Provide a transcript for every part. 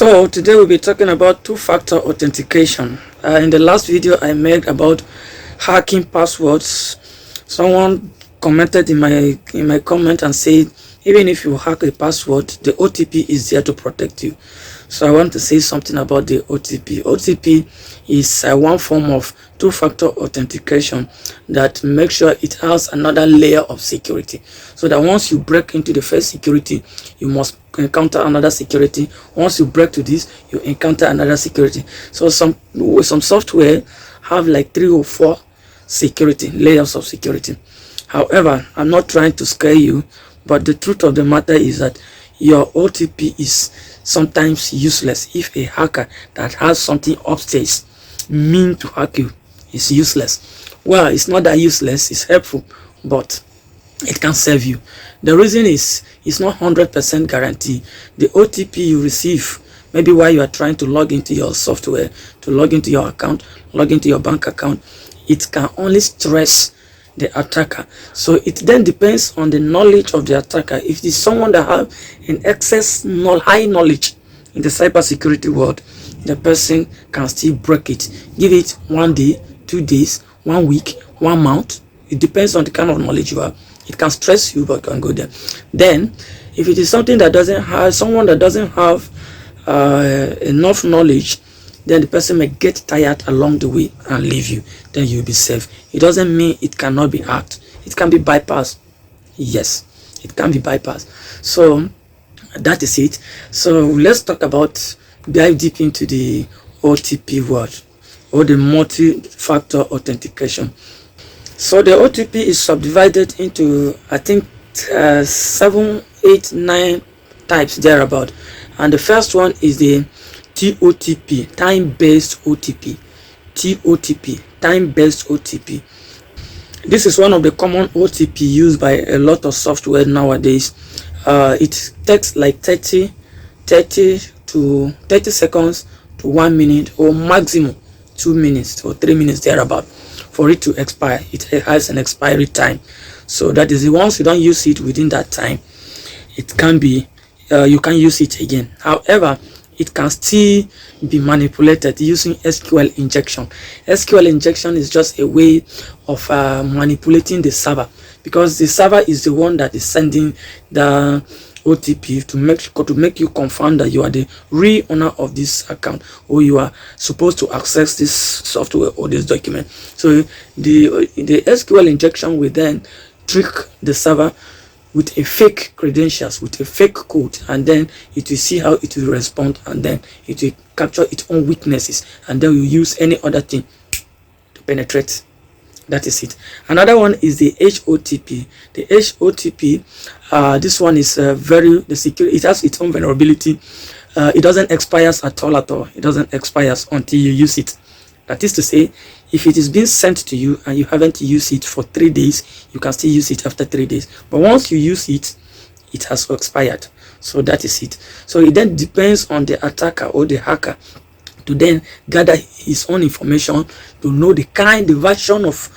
So today we'll be talking about two-factor authentication. In the last video I made about hacking passwords, someone commented in my comment and said even if you hack a password, the OTP is there to protect you. So I want to say something about the OTP. OTP is one form of two-factor authentication that makes sure it has another layer of security, so that once you break into the first security, you must encounter another security. Once you break to this, you encounter another security. So some software have like 3 or 4 security layers of security. However, I'm not trying to scare you, but the truth of the matter is that your OTP is sometimes useless. If a hacker that has something upstairs mean to hack you, is useless. Well, it's not that useless, it's helpful, but it can serve you. The reason is it's not 100% guarantee. The OTP you receive maybe while you are trying to log into your software, to log into your account, log into your bank account, it can only stress the attacker. So it then depends on the knowledge of the attacker. If it is someone that have an high knowledge in the cybersecurity world, the person can still break it. Give it 1 day, 2 days, 1 week, 1 month. It depends on the kind of knowledge you have. It can stress you, but can go there. Then if it is something that doesn't have someone that doesn't have enough knowledge, then the person may get tired along the way and leave you. Then you'll be safe. It doesn't mean it cannot be hacked. It can be bypassed. Yes, it can be bypassed. So that is it. So let's talk about, dive deep into the OTP word, or the multi-factor authentication. So the OTP is subdivided into, I think, 7, 8, 9 types thereabout. And the first one is the TOTP, time-based OTP. TOTP, time-based OTP. This is one of the common OTP used by a lot of software nowadays. It takes like 30 seconds to 1 minute, or maximum 2 minutes or 3 minutes thereabout for it to expire. It has an expiry time. So that is, once you don't use it within that time, it can be you can use it again. However, it can still be manipulated using SQL injection. SQL injection is just a way of manipulating the server, because the server is the one that is sending the OTP to make you confirm that you are the real owner of this account, or you are supposed to access this software or this document. So the SQL injection will then trick the server with a fake credentials, with a fake code, and then it will see how it will respond, and then it will capture its own weaknesses, and then will use any other thing to penetrate. That is it. Another one is the HOTP. The HOTP, this one is the security. It has its own vulnerability. It doesn't expire at all. It doesn't expire until you use it. That is to say, if it is being sent to you and you haven't used it for 3 days, you can still use it after 3 days. But once you use it, it has expired. So that is it. So it then depends on the attacker or the hacker to then gather his own information to know the version of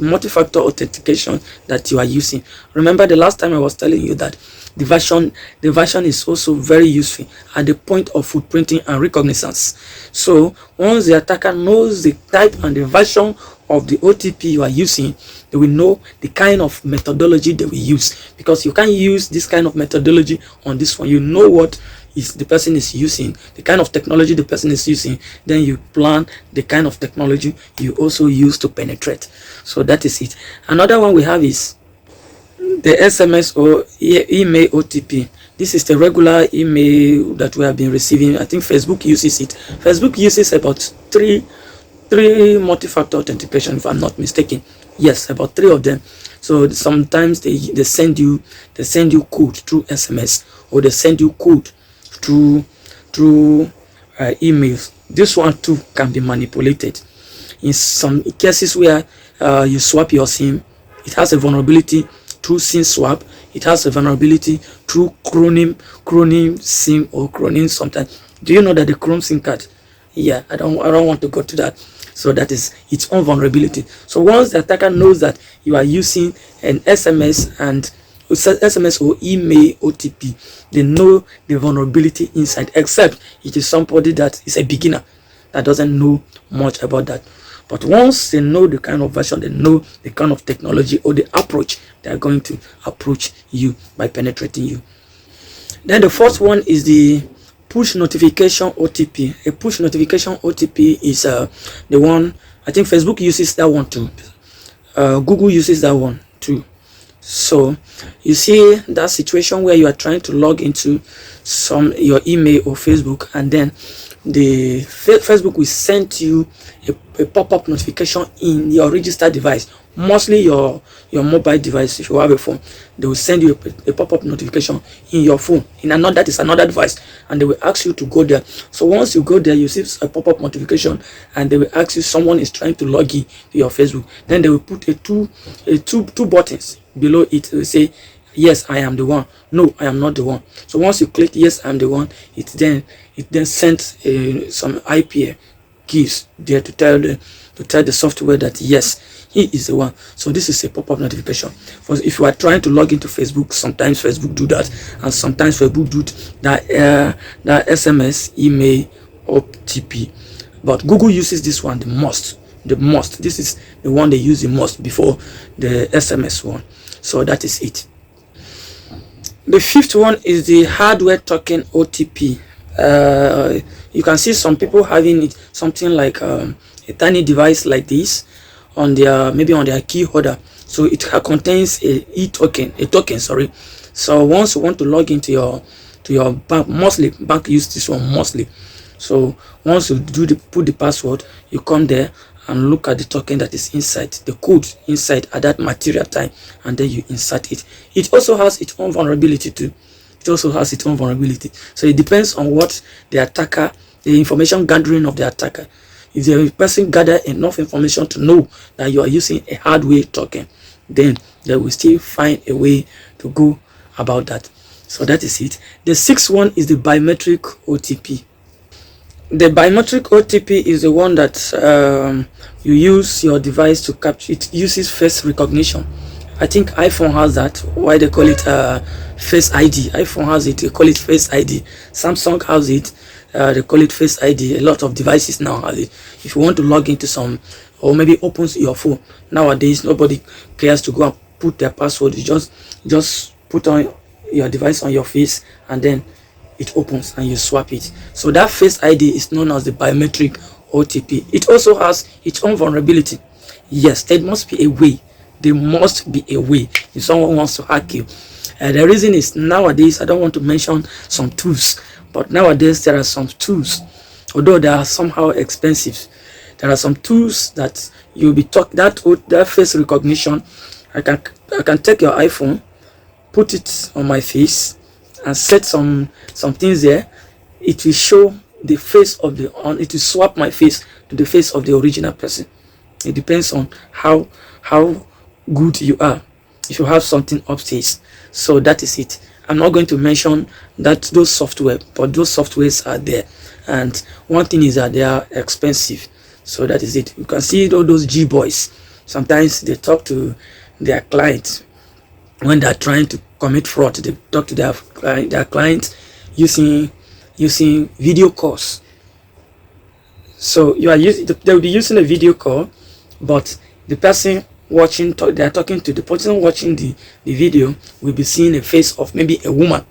multi-factor authentication that you are using. Remember the last time I was telling you that the version is also very useful at the point of footprinting and reconnaissance. So once the attacker knows the type and the version of the OTP you are using, they will know the kind of methodology they will use, because you can't use this kind of methodology on this one. You know what the person is using, the kind of technology the person is using, then you plan the kind of technology you also use to penetrate. So that is it. Another one we have is the SMS or email OTP. This is the regular email that we have been receiving. I think Facebook uses it. Facebook uses about three multi-factor authentication, if I'm not mistaken. Yes, about 3 of them. So sometimes they send you code through SMS, or they send you code through emails. This one too can be manipulated. In some cases where you swap your SIM, it has a vulnerability through SIM swap. It has a vulnerability through Chronim SIM or Chronim sometimes. Do you know that the Chrome SIM card? Yeah, I don't want to go to that. So that is its own vulnerability. So once the attacker knows that you are using an SMS and SMS or email OTP, they know the vulnerability inside, except it is somebody that is a beginner that doesn't know much about that. But once they know the kind of version, they know the kind of technology or the approach, they are going to approach you by penetrating you. Then the fourth one is the push notification OTP. A push notification OTP is the one, I think Facebook uses that one too. Google uses that one too. So you see that situation where you are trying to log into your email or Facebook, and then the Facebook will send you a pop-up notification in your registered device, mostly your mobile device. If you have a phone, they will send you a pop-up notification in your phone, that is another device, and they will ask you to go there. So once you go there, you see a pop-up notification, and they will ask you, someone is trying to log in to your Facebook. Then they will put two buttons below it. They will say, yes, I am the one. No, I am not the one. So once you click yes, I'm the one, it then sends some IP keys there to tell the software that yes, he is the one. So this is a pop-up notification. For if you are trying to log into Facebook, sometimes Facebook do that, and sometimes Facebook do that SMS, email, OTP. But Google uses this one the most. This is the one they use the most before the SMS one. So that is it. The fifth one is the hardware token OTP. You can see some people having it, something like a tiny device like this on their key holder. So it contains a token. So once you want to log into your bank, mostly bank use this one mostly. So once you put the password, you come there and look at the token that is inside, the code inside at that material time, and then you insert it. It also has its own vulnerability too. So it depends on what the information gathering of the attacker. If the person gather enough information to know that you are using a hardware token, then they will still find a way to go about that. So that is it. The sixth one is the biometric OTP. The biometric OTP is the one that you use your device to capture. It uses face recognition. I think iPhone has that. Why they call it Face ID? iPhone has it. They call it Face ID. Samsung has it. They call it Face ID. A lot of devices now have it. If you want to log into some, or maybe opens your phone nowadays, nobody cares to go and put their password. You just put on your device on your face, and then it opens and you swap it. So that Face ID is known as the biometric OTP. It also has its own vulnerability. Yes, there must be a way. There must be a way if someone wants to hack you. The reason is, nowadays, I don't want to mention some tools, but nowadays there are some tools, although they are somehow expensive. There are some tools that you'll be that face recognition. I can take your iPhone, put it on my face, and set some things there. It will show the face of it will swap my face to the face of the original person. It depends on how good you are, if you have something upstairs. So that is it. I'm not going to mention those software, but those softwares are there, and one thing is that they are expensive. So that is it. You can see all those G boys, sometimes they talk to their clients when they are trying to commit fraud. They talk to their clients using video calls. So they will be using a video call, but the person they are talking to, the person watching the video will be seeing a face of maybe a woman,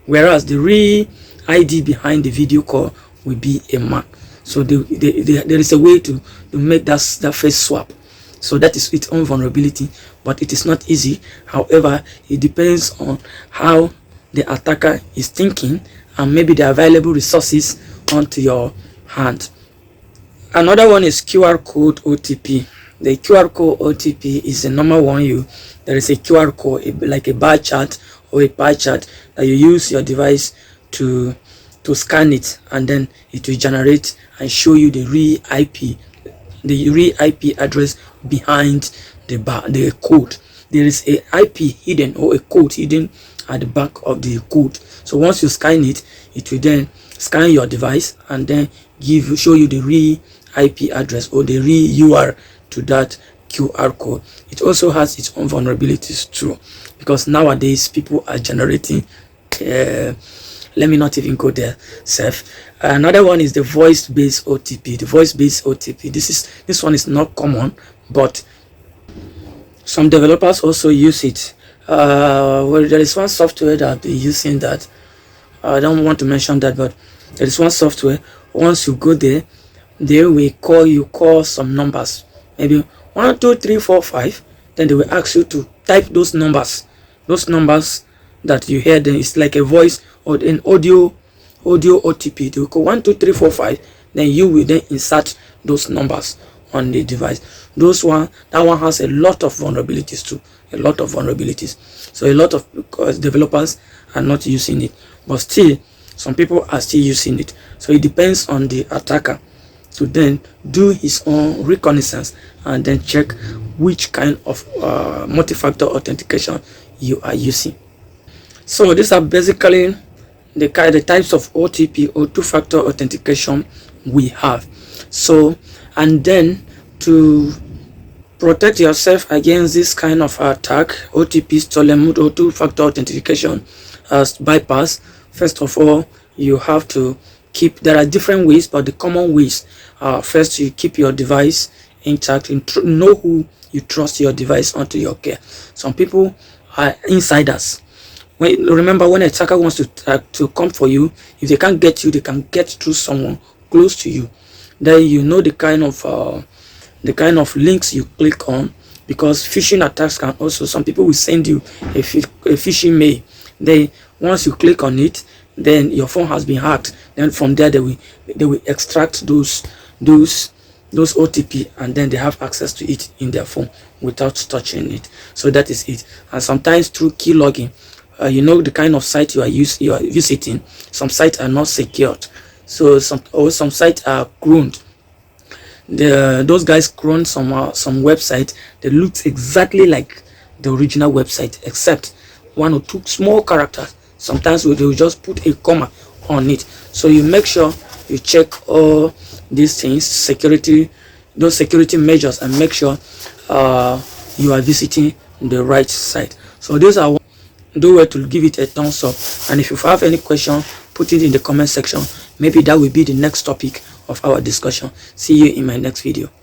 whereas the real ID behind the video call will be a man. So there is a way to make that face swap. So that is its own vulnerability, but it is not easy. However, it depends on how the attacker is thinking, and maybe the available resources onto your hand. Another one is QR code OTP. The QR code OTP is the normal one. There is a QR code, like a bar chart or a pie chart, that you use your device to scan it, and then it will generate and show you the real IP address behind the code. There is a IP hidden, or a code hidden at the back of the code. So once you scan it, it will then scan your device and then show you the real IP address or the real URL to that QR code. It also has its own vulnerabilities too, because nowadays people are generating let me not even go there self. Another one is the voice-based OTP. The voice-based OTP, this one is not common, but some developers also use it. Well, there is one software that I'll be using that I don't want to mention that, but there is one software. Once you go there, they will call some numbers, maybe 1 2 3 4 5. Then they will ask you to type those numbers that you hear. Then it's like a voice or an audio OTP. They will call 1 2 3 4 5. Then you will then insert those numbers on the device. That one has a lot of vulnerabilities too, so a lot of developers are not using it, but still some people are still using it. So it depends on the attacker to then do his own reconnaissance and then check which kind of multi-factor authentication you are using. So these are basically the types of OTP or two-factor authentication we have. So, and then to protect yourself against this kind of attack, OTP, stolen mode, or two-factor authentication as bypass, first of all, you have to there are different ways, but the common ways first, you keep your device intact and know who you trust your device onto your care. Some people are insiders. Remember, when an attacker wants to come for you, if they can't get you, they can get through someone close to you. Then you know the kind of links you click on, because phishing attacks can also, some people will send you a phishing mail. Once you click on it, then your phone has been hacked. Then from there they will extract those OTP, and then they have access to it in their phone without touching it. So that is it. And sometimes through keylogin, you know the kind of site you are visiting. Some sites are not secured, so some sites are cloned. Those guys clone some website that looks exactly like the original website, except 1 or 2 small characters. Sometimes they will just put a comma on it. So you make sure you check all these things, those security measures, and make sure you are visiting the right site. So these are do well to give it a thumbs up, and if you have any question, put it in the comment section. Maybe that will be the next topic of our discussion. See you in my next video.